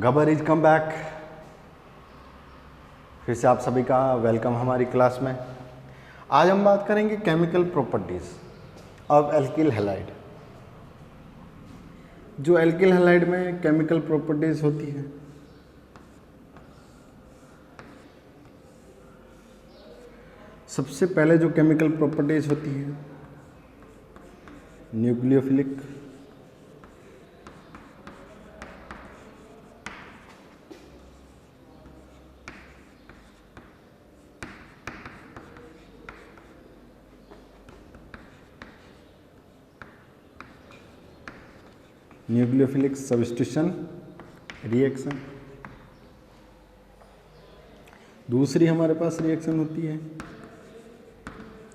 Gabar is come back. फिर से आप सभी का वेलकम हमारी क्लास में। आज हम बात करेंगे chemical properties of alkyl halide. जो एल्किल हैलाइड में केमिकल प्रॉपर्टीज होती है, सबसे पहले जो केमिकल प्रॉपर्टीज होती है न्यूक्लियोफिलिक, न्यूक्लियोफिलिक सब्स्टिट्यूशन रिएक्शन। दूसरी हमारे पास रिएक्शन होती है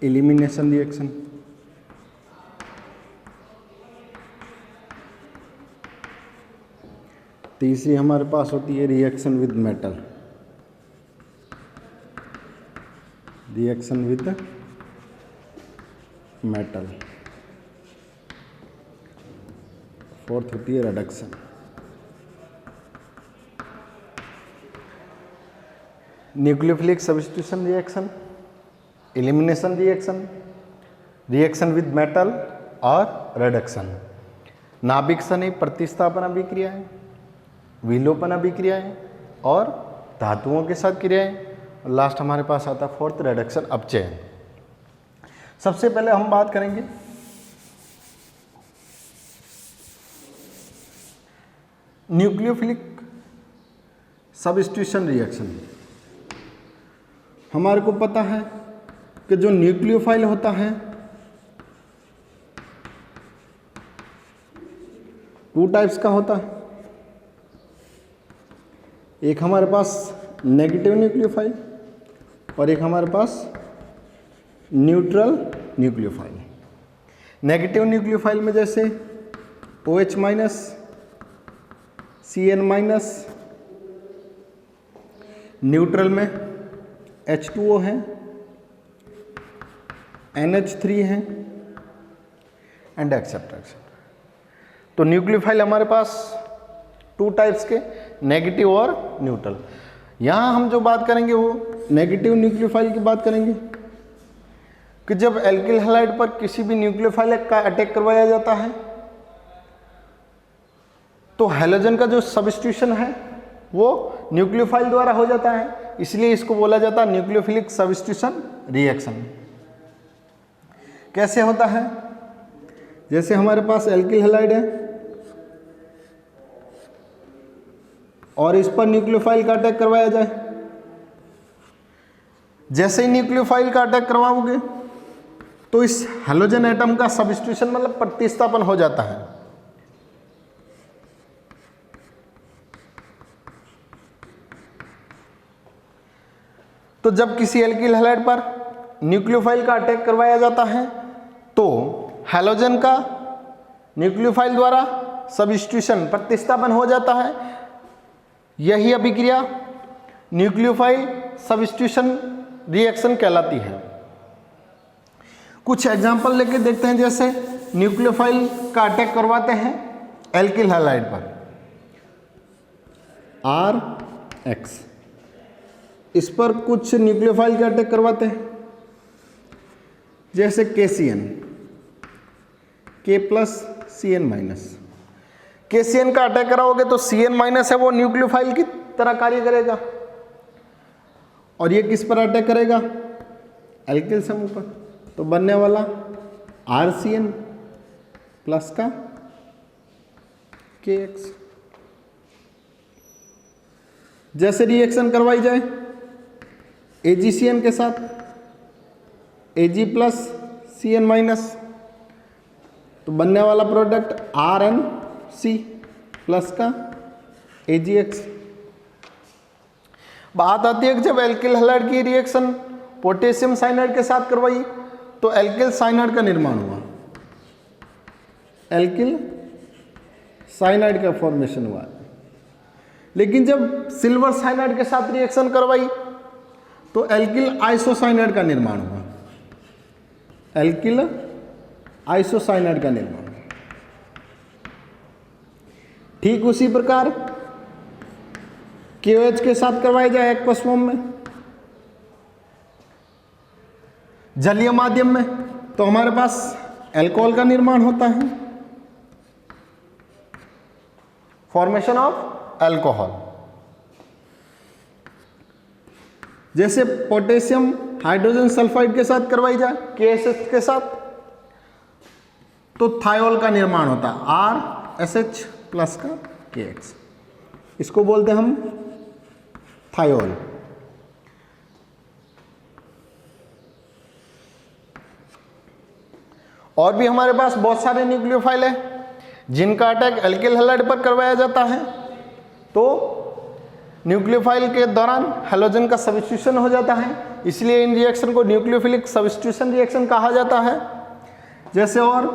एलिमिनेशन रिएक्शन। तीसरी हमारे पास होती है reaction with metal, reaction with metal. Fourth होती है reduction. Nucleophilic substitution reaction, elimination reaction, reaction with metal और रिडक्शन। नाभिक सनी प्रतिस्थापन अभिक्रियाएं, विलोपन अभिक्रियाएं और धातुओं के साथ क्रियाएं। और लास्ट हमारे पास आता है फोर्थ रिडक्शन अपचयन। सबसे पहले हम बात करेंगे न्यूक्लियोफिलिक सब्स्टिट्यूशन रिएक्शन। हमारे को पता है कि जो न्यूक्लियोफाइल होता है टू टाइप्स का होता है। एक हमारे पास नेगेटिव न्यूक्लियोफाइल और एक हमारे पास न्यूट्रल न्यूक्लियोफाइल। नेगेटिव न्यूक्लियोफाइल में जैसे OH minus, CN minus, neutral में H2O है, NH3 है एंड एक्सेट्रा। तो न्यूक्लियोफाइल हमारे पास टू टाइप्स के, नेगेटिव और न्यूट्रल। यहाँ हम जो बात करेंगे वो नेगेटिव न्यूक्लियोफाइल की बात करेंगे कि जब एल्किल हैलाइड पर किसी भी न्यूक्लियोफाइल का अटैक करवाया जाता है तो हैलोजन का जो सब्स्टिट्यूशन है वो न्यूक्लियोफाइल द्वारा हो जाता है, इसलिए इसको बोला जाता है न्यूक्लियोफिलिक सब्स्टिट्यूशन रिएक्शन। कैसे होता है? जैसे हमारे पास एल्किल हैलाइड है और इस पर न्यूक्लियोफाइल का अटैक करवाया जाए। जैसे ही न्यूक्लियोफाइल का अटैक करवाओगे तो इस हैलोजन एटम का सब्स्टिट्यूशन मतलब प्रतिस्थापन हो जाता है। तो जब किसी एल्किल हैलाइड पर न्यूक्लियोफाइल का अटैक करवाया जाता है तो हैलोजन का न्यूक्लियोफाइल द्वारा सब्स्टिट्यूशन प्रतिस्थापन हो जाता है। यही अभिक्रिया न्यूक्लियोफाइल सब्स्टिट्यूशन रिएक्शन कहलाती है। कुछ एग्जांपल लेके देखते हैं। जैसे न्यूक्लियोफाइल का अटैक करवाते हैं एल्किल हैलाइड पर, RX, इस पर कुछ न्यूक्लियोफाइल का अटैक करवाते हैं जैसे KCN, K+CN-। KCN का अटैक कराओगे तो CN- है वो न्यूक्लियोफाइल की तरह कार्य करेगा और ये किस पर अटैक करेगा? एल्किल समूह पर। तो बनने वाला RCN प्लस का KX। जैसे रिएक्शन करवाई जाए AgCN के साथ Ag+CN-, तो बनने वाला प्रोडक्ट RNC प्लस का AgX। बात आती है कि जब एल्किल हैलाइड की रिएक्शन पोटेशियम साइनाइड के साथ करवाई तो एल्किल साइनाइड का निर्माण हुआ, एल्किल साइनाइड का फॉर्मेशन हुआ। लेकिन जब सिल्वर साइनाइड के साथ रिएक्शन करवाई तो एल्किल आइसोसाइनाइड का निर्माण हुआ, एल्किल आइसोसाइनाइड का निर्माण। ठीक उसी प्रकार KOH के साथ करवाई जाए एक्वस फॉर्म में, जलीय माध्यम में, तो हमारे पास अल्कोहल का निर्माण होता है, फॉर्मेशन ऑफ अल्कोहल। जैसे पोटेशियम हाइड्रोजन सल्फाइड के साथ करवाई जाए KSH के साथ, तो थायोल का निर्माण होता है, RSH प्लस का KX, इसको बोलते हैं हम थायोल। और भी हमारे पास बहुत सारे न्यूक्लियोफाइल है जिनका अटैक एल्किल हैलाइड पर करवाया जाता है, तो न्यूक्लियोफाइल के दौरान हैलोजन का सब्स्टिट्यूशन हो जाता है, इसलिए इन रिएक्शन को न्यूक्लियोफिलिक सब्स्टिट्यूशन रिएक्शन कहा जाता है। जैसे और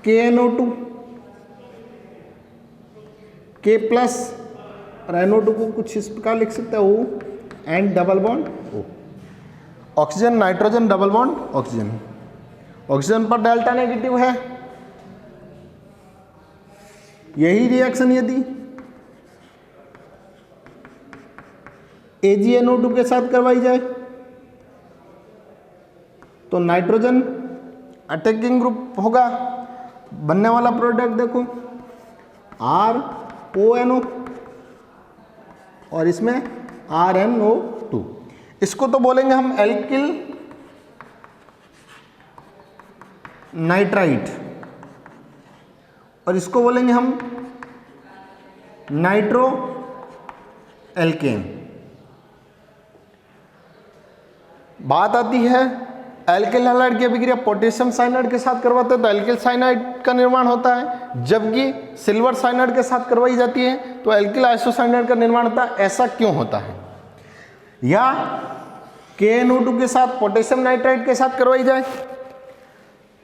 KNO2, K प्लस और NO2 को कुछ इस प्रकार लिख सकते हैं, O and double bond O, oxygen nitrogen double bond oxygen, oxygen पर डेल्टा नेगेटिव है। यही रिएक्शन यदि AgNO2 के साथ करवाई जाए तो नाइट्रोजन अटैकिंग ग्रुप होगा, बनने वाला प्रोडक्ट देखो RONO और इसमें RNO2, इसको तो बोलेंगे हम एल्किल नाइट्राइट और इसको बोलेंगे हम नाइट्रो एल्केन। बात आती है एल्किल हैलाइड की अभिक्रिया पोटेशियम साइनाइड के साथ करवाते हैं तो एल्किल साइनाइड का निर्माण होता है, जबकि सिल्वर साइनाइड के साथ करवाई जाती है तो एल्किल आइसोसाइनाइड का निर्माण होता है। ऐसा क्यों होता है? या KNO2 के साथ पोटेशियम नाइट्राइड के साथ करवाई जाए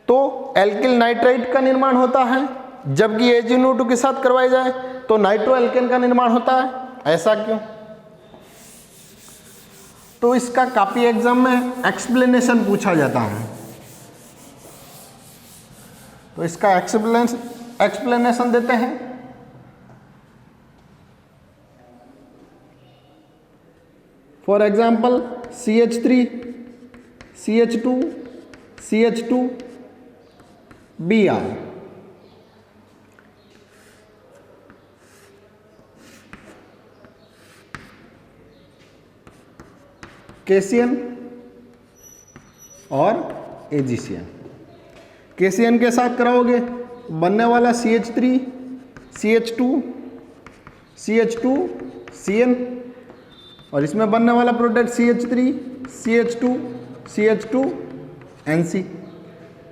तो एल्किल नाइट्राइड का निर्माण होता है, जबकि AgNO2 के साथ करवाई जाए तो नाइट्रो एल्केन का निर्माण होता है। ऐसा क्यों? तो इसका काफी एग्जाम में एक्सप्लेनेशन पूछा जाता है, तो इसका एक्सप्लेनेशन देते हैं। For example CH3 CH2 CH2 Br, KCN और AgCN। KCN के साथ कराओगे बनने वाला CH3 CH2 CH2 CN और इसमें बनने वाला product CH3 CH2 CH2 NC,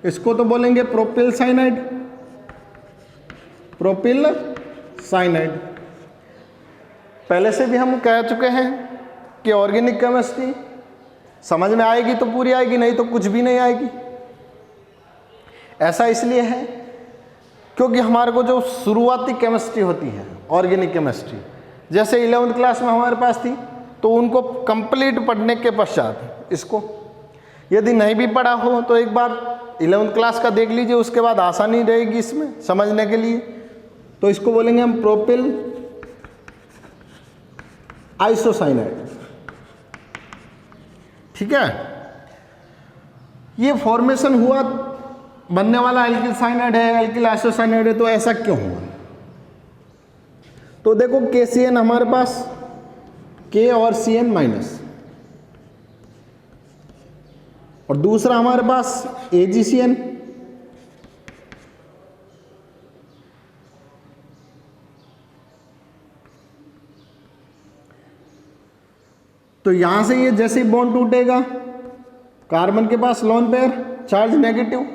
इसको तो बोलेंगे प्रोपिल साइनाइड, प्रोपिल साइनाइड। पहले से भी हम कह चुके हैं कि ऑर्गेनिक केमिस्ट्री समझ में आएगी तो पूरी आएगी, नहीं तो कुछ भी नहीं आएगी। ऐसा इसलिए है क्योंकि हमारे को जो शुरुआती केमिस्ट्री होती है ऑर्गेनिक केमिस्ट्री, जैसे 11वीं क्लास में हमारे पास थी, तो उनको कंप्लीट पढ़ने के पश्चात इसको यदि नहीं भी पढ़ा हो तो एक बार 11वीं क्लास का देख लीजिए, उसके बाद आसानी रहेगी इसमें समझने के लिए। तो इसको बोलेंगे हम प्रोपिल आइसोसाइनाइड। ठीक है, ये फॉर्मेशन हुआ, बनने वाला एल्किल साइनाइड है, एल्किल आइसोसाइनाइड है, तो ऐसा क्यों हुआ? तो देखो KCN हमारे पास K और CN माइनस, और दूसरा हमारे पास AgCN, तो यहां से ये जैसे ही बॉन्ड टूटेगा, कार्बन के पास लोन पेयर चार्ज नेगेटिव,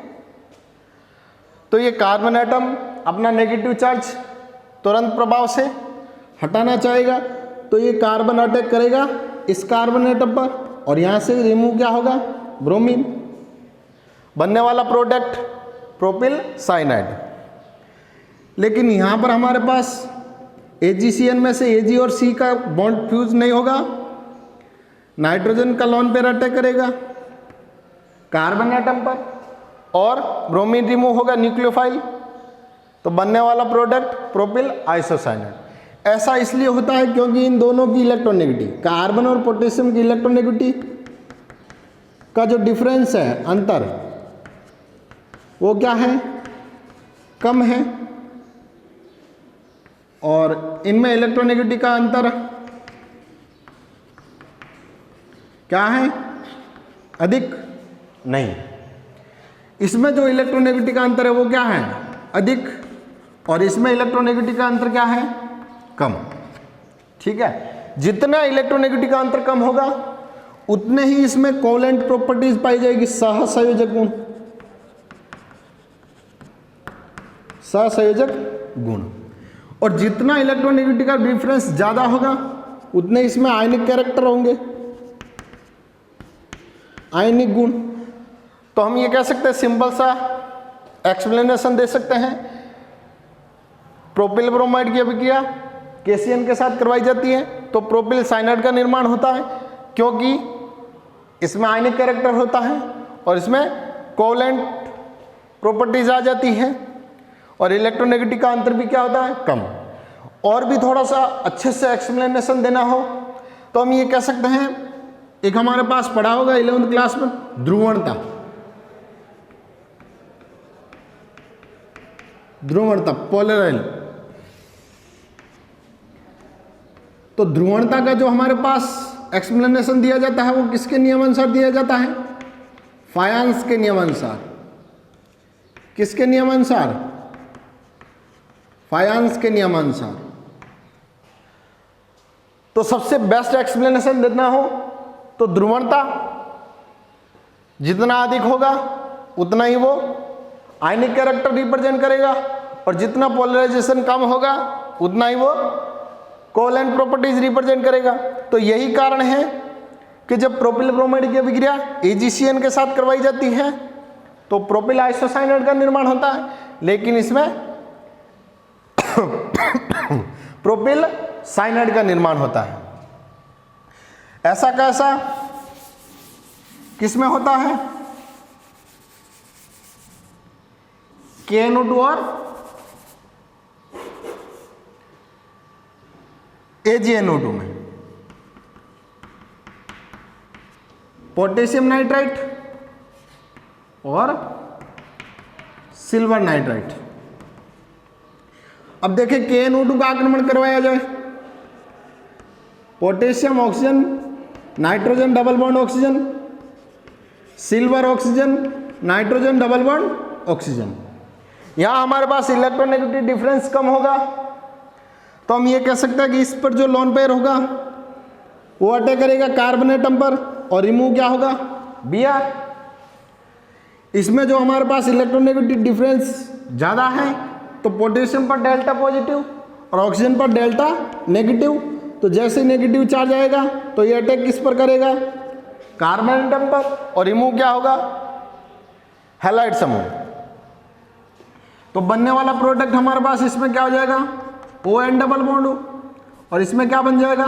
तो ये कार्बन एटम अपना नेगेटिव चार्ज तुरंत प्रभाव से हटाना चाहेगा, तो ये कार्बन अटैक करेगा इस कार्बन एटम पर और यहां से रिमूव क्या होगा, ब्रोमीन, बनने वाला प्रोडक्ट प्रोपिल साइनाइड। लेकिन यहां पर हमारे पास AgCN में से Ag और C का बॉन्ड फ्यूज नहीं होगा, नाइट्रोजन का लोन पेयर अटैक करेगा कार्बन एटम पर और ब्रोमीन रिमूव होगा न्यूक्लियोफाइल, तो बनने वाला प्रोडक्ट प्रोपिल आइसोसाइनाइड। ऐसा इसलिए होता है क्योंकि इन दोनों की इलेक्ट्रोनेगेटिविटी, कार्बन और पोटेशियम की इलेक्ट्रोनेगेटिविटी का जो डिफरेंस है, अंतर, वो क्या है, कम है, और इनमें इलेक्ट्रोनेगेटिविटी का अंतर क्या है, अधिक नहीं। इसमें जो इलेक्ट्रोनेगेटिविटी का अंतर है वो क्या है, अधिक, और इसमें इलेक्ट्रोनेगेटिविटी का अंतर क्या है, कम। ठीक है, जितना इलेक्ट्रोनेगेटिविटी का अंतर कम होगा उतने ही इसमें कोवेलेंट प्रॉपर्टीज पाई जाएगी, सहसंयोजक गुण, सहसंयोजक गुण। और जितना इलेक्ट्रोनेगेटिविटी का डिफरेंस ज्यादा होगा उतने इसमें आयनिक कैरेक्टर होंगे, आयनिक गुण। तो हम ये कह सकते हैं, सिंपल सा एक्सप्लेनेशन दे सकते हैं, प्रोपिल ब्रोमाइड की अभिक्रिया केसीएन के साथ करवाई जाती है तो प्रोपिल साइनाइड का निर्माण होता है, क्योंकि इसमें आयनिक कैरेक्टर होता है और इसमें कोवेलेंट प्रॉपर्टीज आ जाती हैं, और इलेक्ट्रोनेगेटिविटी का अंतर भी क्या होता है, कम। और भी थोड़ा सा अच्छे से एक्सप्लेनेशन देना हो तो हम ये कह सकते हैं, एक हमारे पास पढ़ा होगा 11वीं क्लास में, ध्रुवणता, ध्रुवणता, पोलराइल। तो ध्रुवणता का जो हमारे पास एक्सप्लेनेशन दिया जाता है वो किसके नियमानुसार दिया जाता है, फायांस के नियमानुसार। किसके नियमानुसार, फायांस के नियमानुसार। तो सबसे बेस्ट एक्सप्लेनेशन देना हो तो ध्रुवणता जितना अधिक होगा उतना ही वो आयनिक कैरेक्टर रिप्रेजेंट करेगा, और जितना पोलराइजेशन कम होगा उतना ही वो कोवेलेंट प्रॉपर्टीज रिप्रेजेंट करेगा। तो यही कारण है कि जब प्रोपिल ब्रोमाइड की अभिक्रिया AgCN के साथ करवाई जाती है तो प्रोपिल आइसोसाइनाइड का निर्माण होता है, लेकिन इसमें प्रोपिल साइनाइड का निर्माण होता है। ऐसा कैसा किसमें होता है, KNO2 और AgNO2 में। पोटेशियम नाइट्राइट और सिल्वर नाइट्राइट। अब देखें KNO2 का आक्रमण करवाया जाए, potassium oxygen, nitrogen double bond oxygen, silver oxygen, nitrogen double bond oxygen. यहां हमारे पास इलेक्ट्रोनेगेटिव डिफरेंस कम होगा तो हम ये कह सकते हैं कि इस पर जो लोन पेयर होगा वो अटैक करेगा कार्बन एटम पर और रिमूव क्या होगा, Br। इसमें जो हमारे पास इलेक्ट्रोनेगेटिव डिफरेंस ज़्यादा है तो पोटेशियम पर डेल्टा पॉजिटिव और ऑक्सीजन पर डेल्टा नेगेटिव। तो जैसे नेगेटिव चार्ज आएगा तो ये अटैक किस पर करेगा, कार्बन एटम पर, और रिमूव क्या होगा, हैलाइड समूह। तो बनने वाला प्रोडक्ट हमारे पास इसमें क्या हो जाएगा, ON डबल बॉन्ड, और इसमें क्या बन जाएगा,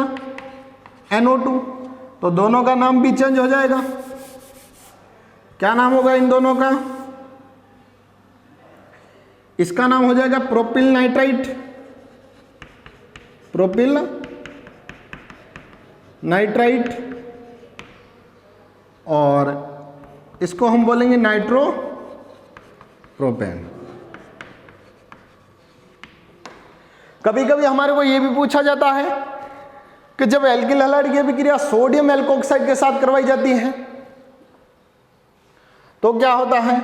NO2। तो दोनों का नाम भी चेंज हो जाएगा। क्या नाम होगा इन दोनों का, इसका नाम हो जाएगा प्रोपिल नाइट्राइट, प्रोपिल नाइट्राइट, और इसको हम बोलेंगे नाइट्रो प्रोपेन। कभी कभी हमारे को यह भी पूछा जाता है कि जब एल्किल हैलाइड की अभिक्रिया सोडियम एल्कोक्साइड के साथ करवाई जाती है तो क्या होता है,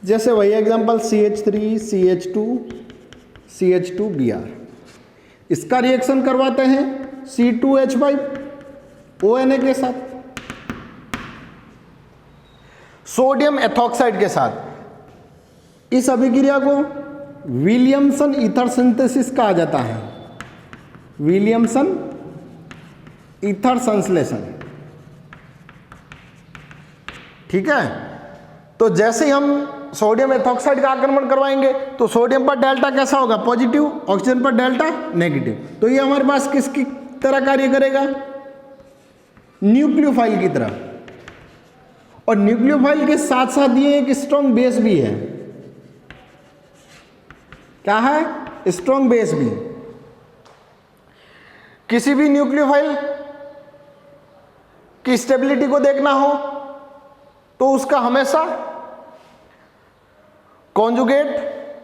जैसे वही एग्जांपल CH3 CH2 CH2Br, इसका रिएक्शन करवाते हैं C2H5 ONA के साथ, सोडियम एथॉक्साइड के साथ। इस अभिक्रिया को विलियमसन ईथर सिंथेसिस कहा जाता है, विलियमसन ईथर संश्लेषण। ठीक है, तो जैसे ही हम सोडियम एथॉक्साइड का आक्रमण करवाएंगे तो सोडियम पर डेल्टा कैसा होगा, पॉजिटिव, ऑक्सीजन पर डेल्टा नेगेटिव। तो ये हमारे पास किसकी तरह कार्य करेगा, न्यूक्लियोफाइल की तरह, और न्यूक्लियोफाइल के साथ साथ ये एक स्ट्रॉन्ग बेस भी है। क्या है? स्ट्रॉन्ग बेस भी। किसी भी न्यूक्लियोफाइल की स्टेबिलिटी को देखना हो तो उसका हमेशा कॉन्जुगेट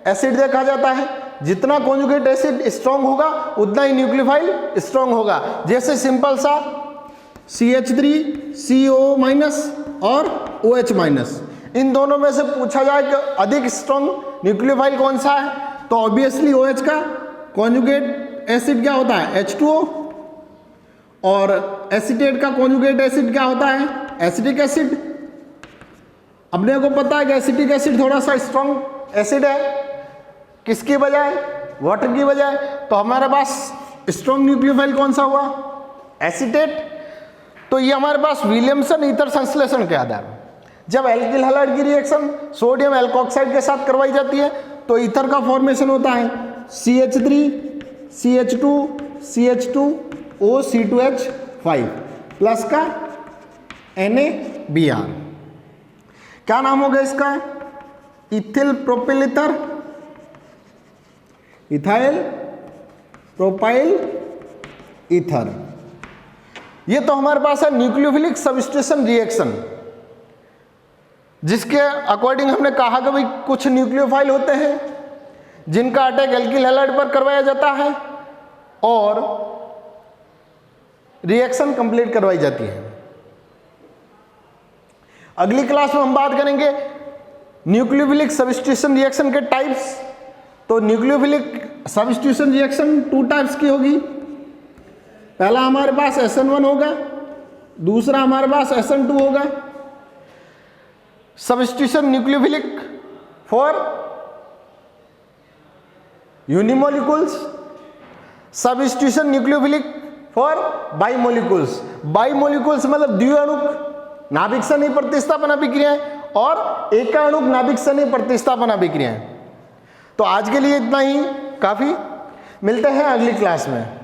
एसिड देखा जाता है। जितना कॉन्जुगेट एसिड स्ट्रॉन्ग होगा उतना ही न्यूक्लियोफाइल स्ट्रॉन्ग होगा। जैसे सिंपल सा CH3CO- और OH-, इन दोनों में से पूछा जाए कि अधिक स्ट्रॉन्ग न्यूक्लियोफाइल कौन सा है, तो ऑब्वियसली OH का कॉन्जुगेट एसिड क्या होता है? H2O, और एसीटेट का कॉन्जुगेट एसिड क्या होता है? Acetic acid. अपने को पता है कि एसिटिक एसिड थोड़ा सा स्ट्रॉन्ग एसिड है, किसकी बजाय? वाटर की बजाय। तो हमारे पास स्ट्रॉन्ग न्यूक्लियोफाइल कौन सा हुआ? एसीटेट। तो ये हमारे पास विलियमसन ईथर संश्लेषण के आधार पर जब एल्किल हैलाइड की रिएक्शन सोडियम एल्कोक्साइड के साथ करवाई जाती है तो ईथर का फॉर्मेशन होता है CH3 CH2 CH2O C2H5 plus का NaBr। क्या नाम हो गया इसका? Ethyl propyl ether, ethyl propyl ether. ये तो हमारे पास है न्यूक्लियोफिलिक सब्स्टिट्यूशन रिएक्शन, जिसके अकॉर्डिंग हमने कहा कि भाई कुछ न्यूक्लियोफाइल होते हैं जिनका अटैक एल्किल हैलाइड पर करवाया जाता है और रिएक्शन कंप्लीट करवाई जाती है। अगली क्लास में हम बात करेंगे न्यूक्लियोफिलिक सब्स्टिट्यूशन रिएक्शन के टाइप्स। तो न्यूक्लियोफिलिक सब्स्टिट्यूशन रिएक्शन 2 टाइप्स की होगी। पहला हमारे पास SN1 होगा, दूसरा हमारे पास SN2 होगा। Substitution nucleophilic for unimolecules, substitution nucleophilic for bimolecules. Bimolecules मतलब द्विअणुक नाभिक सन्निह प्रतिस्थापन अभिक्रियाएं और एकाणुक नाभिक सन्निह प्रतिस्थापन अभिक्रियाएं। तो आज के लिए इतना ही काफी, मिलते हैं अगली क्लास में।